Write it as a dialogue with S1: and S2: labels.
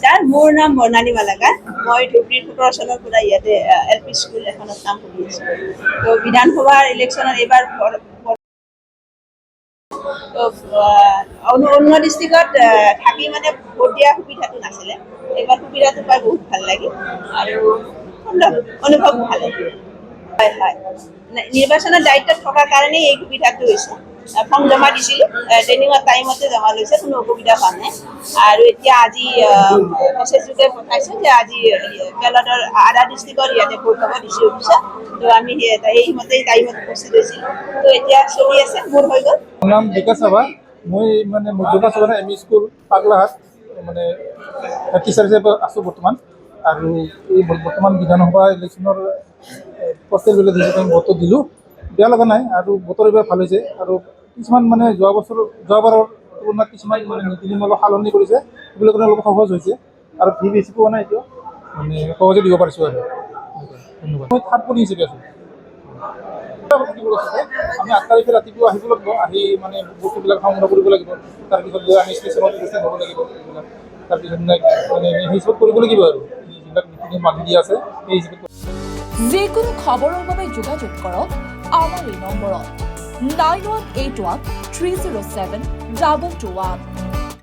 S1: Sir মোৰ নাম বৰ্ণালী মালাকাৰ। মই ধুবুৰীৰ ১৭ চনৰ পৰা ইয়াতে LP স্কুল এখনত কাম কৰি আছোঁ। তো বিধানসভাৰ ইলেকশ্যনত এইবাৰ অন্য ডিষ্ট্ৰিক্টত থাকি মানে ভোট দিয়া সুবিধাটো নাছিলে। এইবাৰ সুবিধাটো পাই বহুত ভাল লাগিল আৰু সুন্দৰ অনুভৱ ভাল লাগিল। হয় হয়, নিৰ্বাচনৰ দায়িত্বত থকাৰ কাৰণেই এই সুবিধাটো হৈছে। ফৰ্ম জমা দিছিলোঁ, ট্ৰেইনিঙৰ টাইমতে জমা লৈছে, কোনো অসুবিধা হোৱা নাই। আৰু এতিয়া আজি মেছেজযোগে পঠাইছোঁ যে আজি বেলটৰ আধা ডিষ্ট্ৰিক্টৰ ইয়াতে ভোট হ'ব ডিচি অফিচত। তো আমি সেইমতেই টাইমত উপস্থিত হৈছিলোঁ। তো এতিয়া চলি আছে, মোৰ হৈ গ'ল।
S2: মোৰ নাম বিকাশ ৰাভা। মই মানে মধ্যমা চহৰ এম ই স্কুল পাগলাহাট মানে টিচাৰ হিচাপে আছোঁ বৰ্তমান। আৰু এই বৰ্তমান বিধানসভা ইলেকশ্যনৰ পষ্টেল বেলেট হিচাপে আমি ভোটটো দিলোঁ। বেয়া লগা নাই আৰু বতৰ এইবাৰ ভাল হৈছে আৰু কিছুমান মানে যোৱাবাৰৰ তুলনাত কিছুমান মানে নীতি নিয়ম অলপ সলনি কৰিছে, সেইবিলাক কাৰণে অলপ সহজ হৈছে আৰু ফি বেছি পোৱা নাই এতিয়া মানে সহজে দিব পাৰিছোঁ আৰু ধন্যবাদ। মই 7 পনি হিচাপে আছোঁ। আমি 8 তাৰিখে ৰাতিপুৱা আহিব লাগিব, আহি মানে বস্তুবিলাক সংগ্ৰহ কৰিব লাগিব। তাৰপিছত গৈ আমি ষ্টেচনত উপস্থিত হ'ব লাগিব। তাৰপিছত মানে হিচাপ কৰিব লাগিব আৰু যিবিলাক নীতি নিয়ম বান্ধি দিয়া আছে সেই হিচাপত।
S3: যিকোনো খবৰৰ বাবে যোগাযোগ কৰক আমাৰ এই নম্বৰত 9181 307 2221।